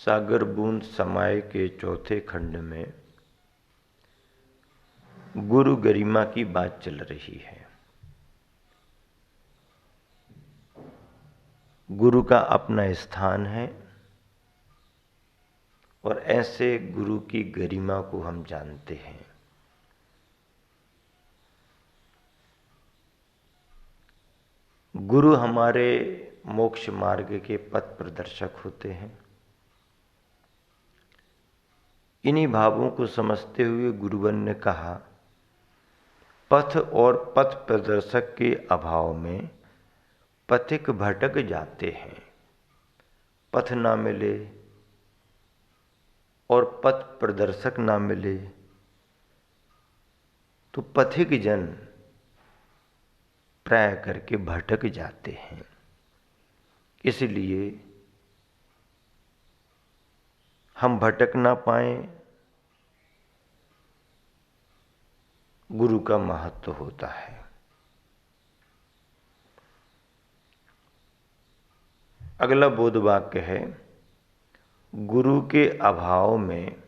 सागर बूंद समाये के चौथे खंड में गुरु गरिमा की बात चल रही है। गुरु का अपना स्थान है और ऐसे गुरु की गरिमा को हम जानते हैं। गुरु हमारे मोक्ष मार्ग के पथ प्रदर्शक होते हैं। इन्हीं भावों को समझते हुए गुरुवर ने कहा, पथ और पथ प्रदर्शक के अभाव में पथिक भटक जाते हैं। पथ ना मिले और पथ प्रदर्शक ना मिले तो पथिक जन प्राय करके भटक जाते हैं। इसलिए हम भटक ना पाए, गुरु का महत्व होता है। अगला बोध वाक्य है, गुरु के अभाव में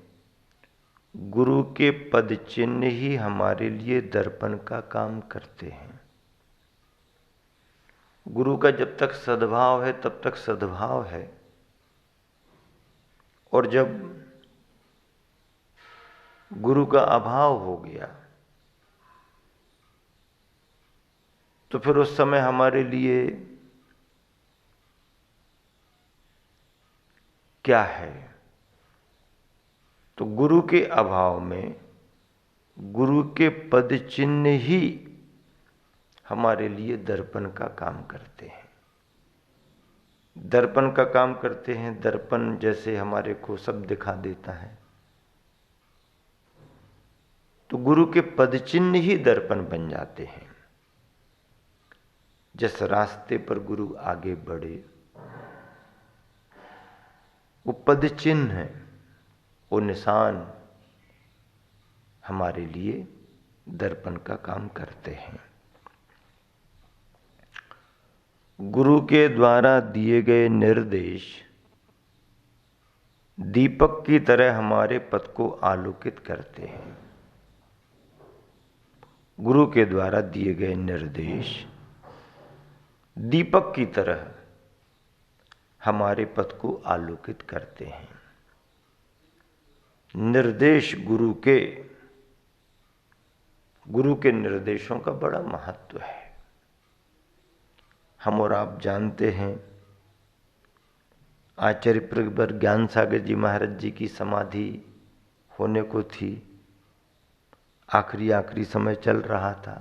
गुरु के पद चिन्ह ही हमारे लिए दर्पण का काम करते हैं। गुरु का जब तक सद्भाव है तब तक सद्भाव है, और जब गुरु का अभाव हो गया तो फिर उस समय हमारे लिए क्या है? तो गुरु के अभाव में गुरु के पद चिन्ह ही हमारे लिए दर्पण का काम करते हैं। दर्पण का काम करते हैं। दर्पण जैसे हमारे को सब दिखा देता है, तो गुरु के पद चिन्ह ही दर्पण बन जाते हैं। जिस रास्ते पर गुरु आगे बढ़े वो पद चिन्ह है, वो निशान हमारे लिए दर्पण का काम करते हैं। गुरु के द्वारा दिए गए निर्देश दीपक की तरह हमारे पथ को आलोकित करते हैं। गुरु के द्वारा दिए गए निर्देश दीपक की तरह हमारे पथ को आलोकित करते हैं। निर्देश गुरु के निर्देशों का बड़ा महत्व है। हम और आप जानते हैं, आचार्य प्रगट ज्ञान सागर जी महाराज जी की समाधि होने को थी। आखिरी समय चल रहा था।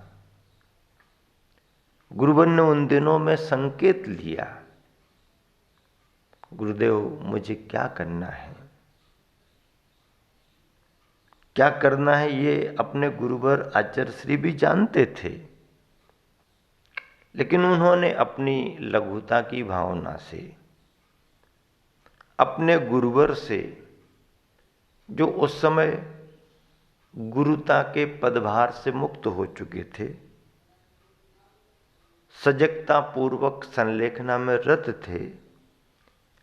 गुरुवर ने उन दिनों में संकेत लिया, गुरुदेव मुझे क्या करना है, क्या करना है, ये अपने गुरुवर आचार्य श्री भी जानते थे। लेकिन उन्होंने अपनी लघुता की भावना से, अपने गुरुवर से, जो उस समय गुरुता के पदभार से मुक्त हो चुके थे, सजगता पूर्वक संलेखना में रत थे,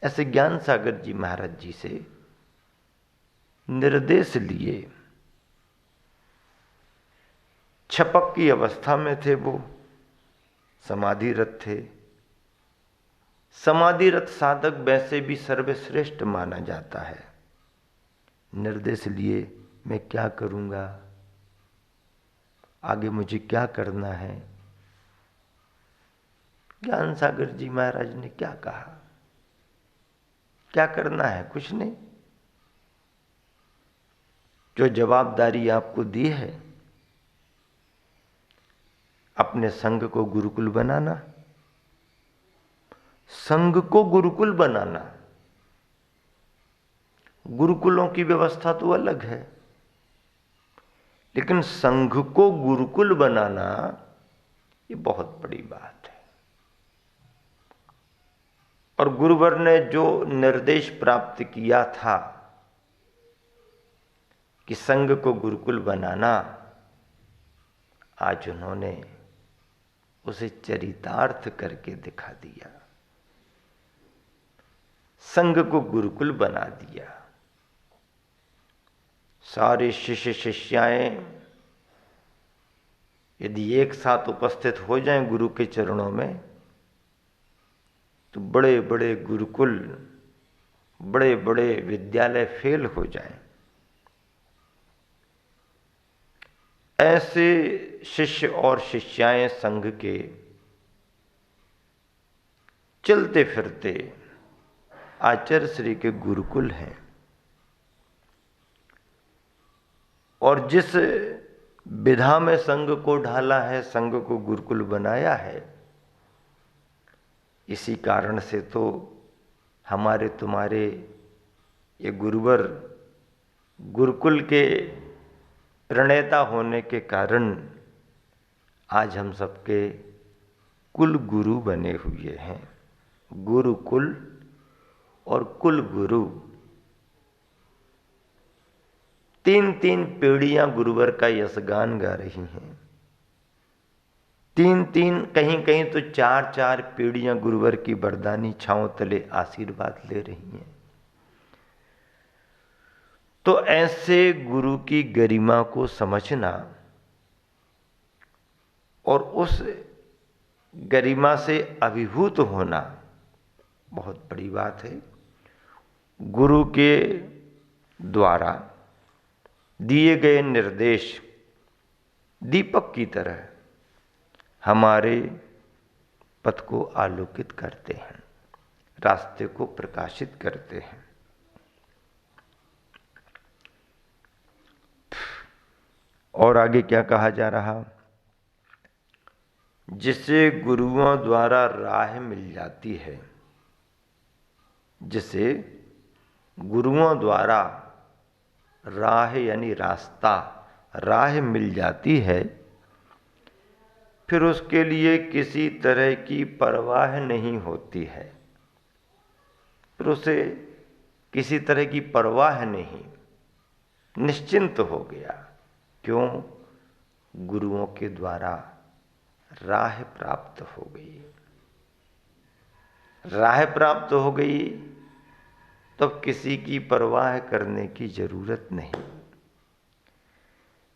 ऐसे ज्ञान सागर जी महाराज जी से निर्देश लिए। छपक की अवस्था में थे, वो समाधिरत थे। समाधिरत साधक वैसे भी सर्वश्रेष्ठ माना जाता है। निर्देश लिए, मैं क्या करूंगा, आगे मुझे क्या करना है। ज्ञान सागर जी महाराज ने क्या कहा, क्या करना है? कुछ नहीं। जो जवाबदारी आपको दी है, अपने संघ को गुरुकुल बनाना, संघ को गुरुकुल बनाना। गुरुकुलों की व्यवस्था तो अलग है, लेकिन संघ को गुरुकुल बनाना ये बहुत बड़ी बात है। और गुरुवर ने जो निर्देश प्राप्त किया था कि संघ को गुरुकुल बनाना, आज उन्होंने उसे चरितार्थ करके दिखा दिया। संघ को गुरुकुल बना दिया। सारे शिष्य शिष्याएं यदि एक साथ उपस्थित हो जाएं गुरु के चरणों में तो बड़े बड़े गुरुकुल, बड़े बड़े विद्यालय फेल हो जाएं। ऐसे शिष्य और शिष्याएं संघ के चलते फिरते आचार्य श्री के गुरुकुल हैं। और जिस विधा में संघ को ढाला है, संघ को गुरुकुल बनाया है, इसी कारण से तो हमारे तुम्हारे ये गुरुवर गुरुकुल के प्रणेता होने के कारण आज हम सबके कुल गुरु बने हुए हैं। गुरुकुल और कुल गुरु, तीन तीन पीढ़ियां गुरुवर का यशगान गा रही हैं। तीन तीन, कहीं कहीं तो चार चार पीढ़ियां गुरुवर की वरदानी छांव तले आशीर्वाद ले रही हैं। तो ऐसे गुरु की गरिमा को समझना और उस गरिमा से अभिभूत होना बहुत बड़ी बात है। गुरु के द्वारा दिए गए निर्देश दीपक की तरह हमारे पथ को आलोकित करते हैं, रास्ते को प्रकाशित करते हैं। और आगे क्या कहा जा रहा? जिसे गुरुओं द्वारा राह मिल जाती है, जिसे गुरुओं द्वारा राह यानी रास्ता, राह मिल जाती है, फिर उसके लिए किसी तरह की परवाह नहीं होती है। फिर उसे किसी तरह की परवाह नहीं, निश्चिंत हो गया। क्यों? गुरुओं के द्वारा राह प्राप्त हो गई। राह प्राप्त हो गई तो किसी की परवाह करने की जरूरत नहीं।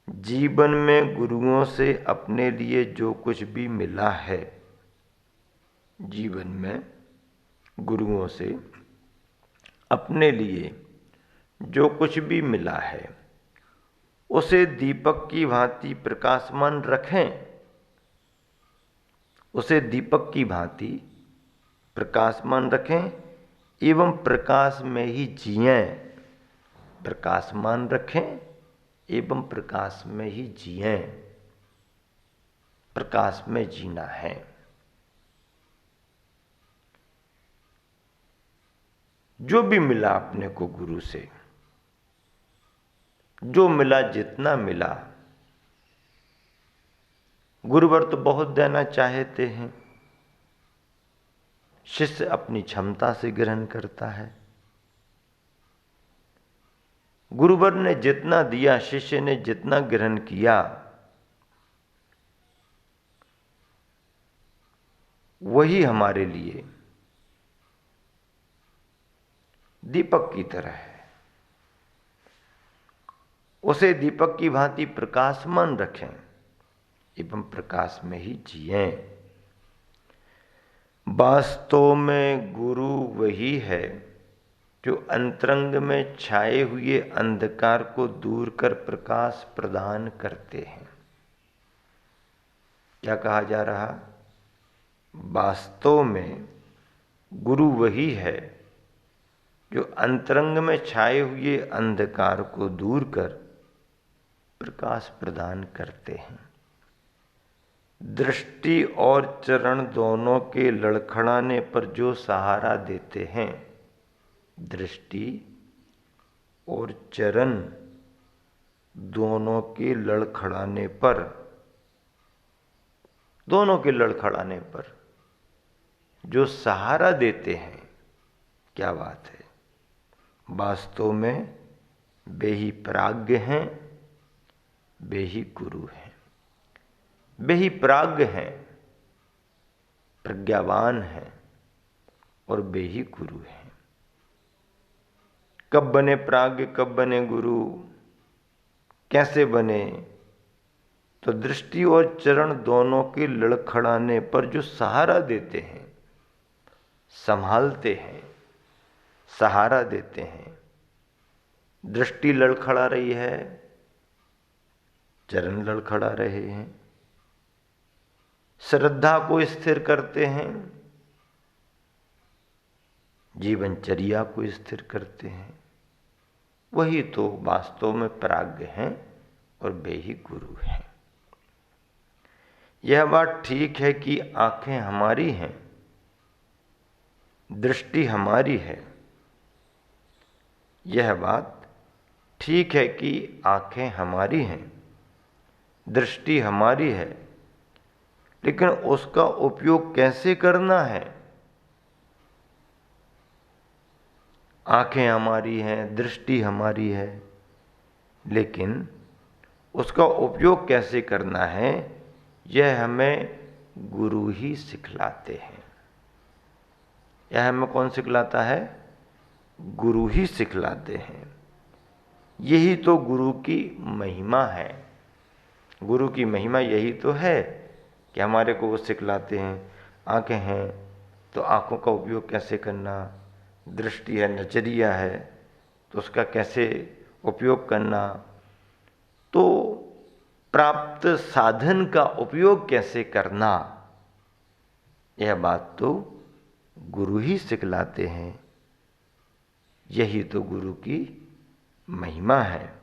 जीवन में गुरुओं से अपने लिए जो कुछ भी मिला है, जीवन में गुरुओं से अपने लिए जो कुछ भी मिला है, उसे दीपक की भांति प्रकाशमान रखें। उसे दीपक की भांति प्रकाशमान रखें एवं प्रकाश में ही जिएं। प्रकाशमान रखें एवं प्रकाश में ही जिएं। प्रकाश में जीना है। जो भी मिला अपने को गुरु से, जो मिला, जितना मिला, गुरुवर तो बहुत देना चाहते हैं, शिष्य अपनी क्षमता से ग्रहण करता है। गुरुवर ने जितना दिया, शिष्य ने जितना ग्रहण किया, वही हमारे लिए दीपक की तरह है। उसे दीपक की भांति प्रकाशमान रखें एवं प्रकाश में ही जिएं। वास्तव में गुरु वही है जो अंतरंग में छाए हुए अंधकार को दूर कर प्रकाश प्रदान करते हैं। क्या कहा जा रहा? वास्तव में गुरु वही है जो अंतरंग में छाए हुए अंधकार को दूर कर प्रकाश प्रदान करते हैं। दृष्टि और चरण दोनों के लड़खड़ाने पर जो सहारा देते हैं, दृष्टि और चरण दोनों के लड़खड़ाने पर, दोनों के लड़खड़ाने पर जो सहारा देते हैं, क्या बात है! वास्तव में वे ही प्राज्ञ हैं, वे ही गुरु हैं। वे ही प्राज्ञ हैं, प्रज्ञावान हैं और वे ही गुरु हैं। कब बने प्राज्ञ, कब बने गुरु, कैसे बने? तो दृष्टि और चरण दोनों के लड़खड़ाने पर जो सहारा देते हैं, संभालते हैं, सहारा देते हैं। दृष्टि लड़खड़ा रही है, चरण लड़खड़ा रहे हैं। श्रद्धा को स्थिर करते हैं, जीवनचर्या को स्थिर करते हैं। वही तो वास्तव में प्राज्ञ हैं और वे ही गुरु हैं। यह बात ठीक है कि आंखें हमारी हैं, दृष्टि हमारी है। यह बात ठीक है कि आंखें हमारी हैं, दृष्टि हमारी है, लेकिन उसका उपयोग कैसे करना है? आंखें हमारी हैं, दृष्टि हमारी है, लेकिन उसका उपयोग कैसे करना है, यह हमें गुरु ही सिखलाते हैं। यह हमें कौन सिखलाता है? गुरु ही सिखलाते हैं। यही तो गुरु की महिमा है। गुरु की महिमा यही तो है कि हमारे को वो सिखलाते हैं। आंखें हैं तो आंखों का उपयोग कैसे करना, दृष्टि है, नजरिया है, तो उसका कैसे उपयोग करना, तो प्राप्त साधन का उपयोग कैसे करना, यह बात तो गुरु ही सिखलाते हैं। यही तो गुरु की महिमा है।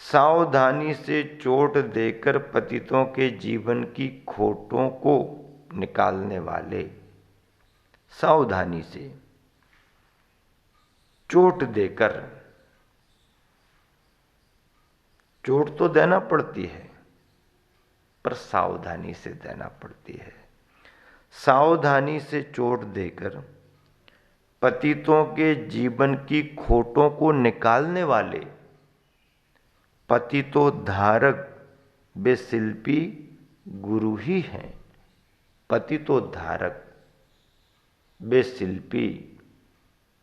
सावधानी से चोट देकर पतितों के जीवन की खोटों को निकालने वाले, सावधानी से चोट देकर, चोट तो देना पड़ती है पर सावधानी से देना पड़ती है। सावधानी से चोट देकर पतितों के जीवन की खोटों को निकालने वाले, पतितोद्धारक वे शिल्पी गुरु ही हैं। पतितोद्धारक वे शिल्पी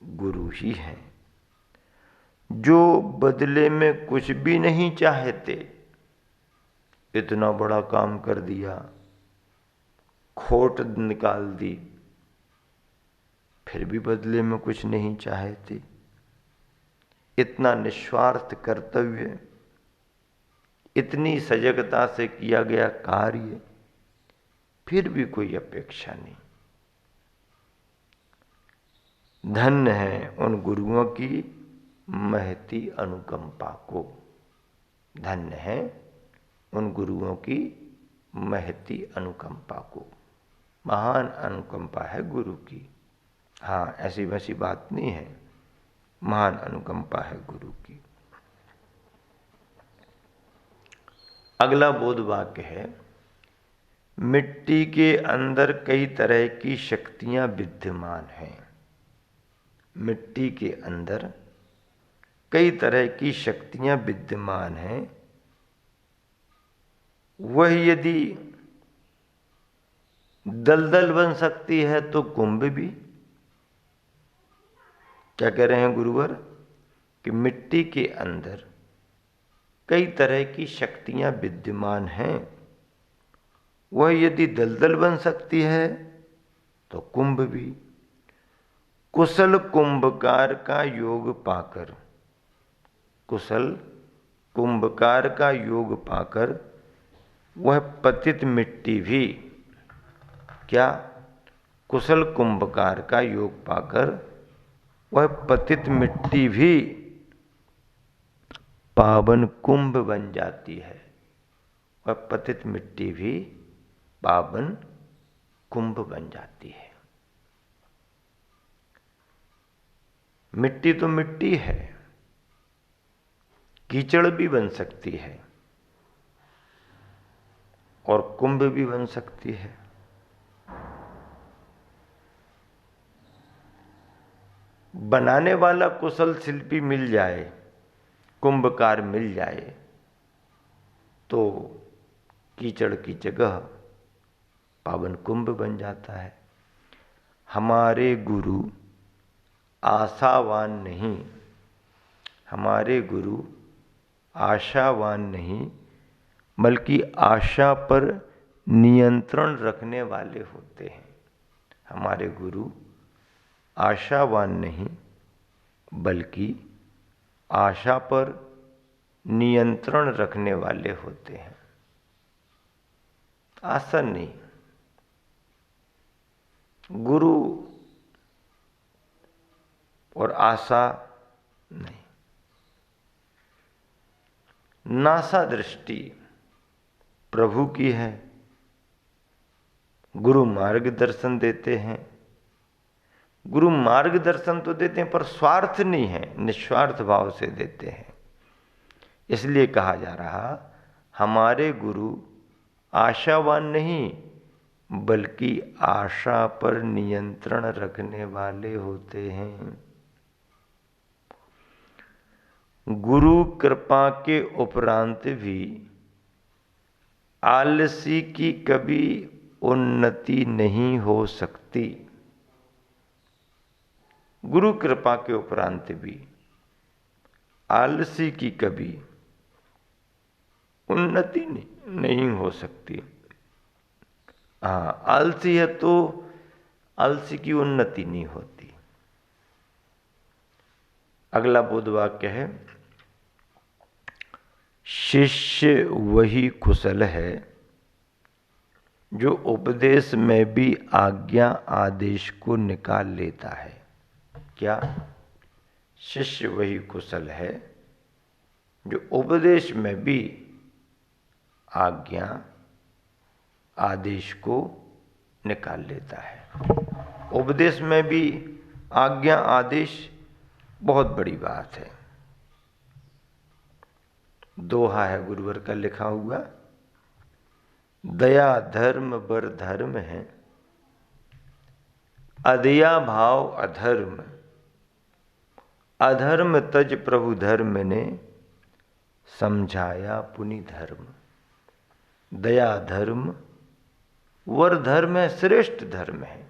गुरु ही हैं, जो बदले में कुछ भी नहीं चाहते। इतना बड़ा काम कर दिया, खोट निकाल दी, फिर भी बदले में कुछ नहीं चाहते। इतना निस्वार्थ कर्तव्य, इतनी सजगता से किया गया कार्य, फिर भी कोई अपेक्षा नहीं। धन्य है उन गुरुओं की महती अनुकंपा को। धन्य है उन गुरुओं की महती अनुकंपा को। महान अनुकंपा है गुरु की। हाँ, ऐसी वैसी बात नहीं है, महान अनुकंपा है गुरु की। अगला बोध वाक्य है, मिट्टी के अंदर कई तरह की शक्तियां विद्यमान हैं। मिट्टी के अंदर कई तरह की शक्तियां विद्यमान हैं। वह यदि दलदल बन सकती है तो कुंभ भी। क्या कह रहे हैं गुरुवर? कि मिट्टी के अंदर कई तरह की शक्तियां विद्यमान हैं। वह यदि दलदल बन सकती है तो कुंभ भी। कुशल कुंभकार का योग पाकर, कुशल कुंभकार का योग पाकर वह पतित मिट्टी भी, क्या? कुशल कुंभकार का योग पाकर वह पतित मिट्टी भी पावन कुंभ बन जाती है। वह पतित मिट्टी भी पावन कुंभ बन जाती है। मिट्टी तो मिट्टी है, कीचड़ भी बन सकती है और कुंभ भी बन सकती है। बनाने वाला कुशल शिल्पी मिल जाए, कुंभकार मिल जाए, तो कीचड़ की जगह पावन कुंभ बन जाता है। हमारे गुरु आशावान नहीं, हमारे गुरु आशावान नहीं बल्कि आशा पर नियंत्रण रखने वाले होते हैं। हमारे गुरु आशावान नहीं बल्कि आशा पर नियंत्रण रखने वाले होते हैं। आशा नहीं, गुरु और आशा नहीं। नासा दृष्टि प्रभु की है, गुरु मार्गदर्शन देते हैं। गुरु मार्गदर्शन तो देते हैं पर स्वार्थ नहीं है, निस्वार्थ भाव से देते हैं। इसलिए कहा जा रहा हमारे गुरु आशावान नहीं बल्कि आशा पर नियंत्रण रखने वाले होते हैं। गुरु कृपा के उपरांत भी आलसी की कभी उन्नति नहीं हो सकती। गुरु कृपा के उपरांत भी आलसी की कभी उन्नति नहीं हो सकती। हाँ, आलसी है तो आलसी की उन्नति नहीं होती। अगला बोध वाक्य है, शिष्य वही कुशल है जो उपदेश में भी आज्ञा आदेश को निकाल लेता है। क्या? शिष्य वही कुशल है जो उपदेश में भी आज्ञा आदेश को निकाल लेता है। उपदेश में भी आज्ञा आदेश बहुत बड़ी बात है। दोहा है गुरुवर का लिखा हुआ, दया धर्म बर धर्म है, अदया भाव अधर्म, अधर्म तज प्रभु धर्म ने, समझाया पुनि धर्म। दया धर्म वर धर्म है, श्रेष्ठ धर्म है।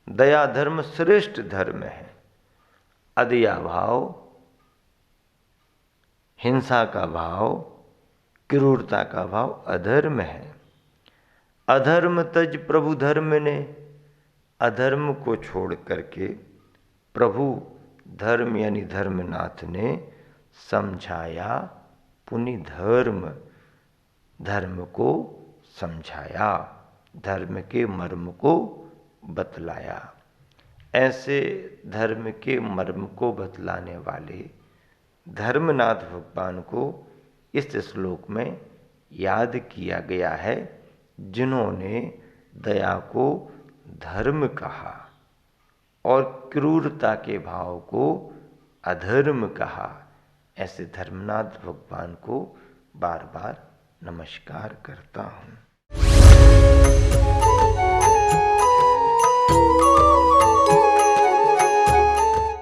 दया धर्म श्रेष्ठ धर्म है। अदया भाव, हिंसा का भाव, क्रूरता का भाव अधर्म है। अधर्म तज प्रभु धर्म ने, अधर्म को छोड़ करके प्रभु धर्म यानी धर्मनाथ ने समझाया पुनि धर्म, धर्म को समझाया, धर्म के मर्म को बतलाया। ऐसे धर्म के मर्म को बतलाने वाले धर्मनाथ भगवान को इस श्लोक में याद किया गया है, जिन्होंने दया को धर्म कहा और क्रूरता के भाव को अधर्म कहा। ऐसे धर्मनाथ भगवान को बार बार नमस्कार करता हूँ।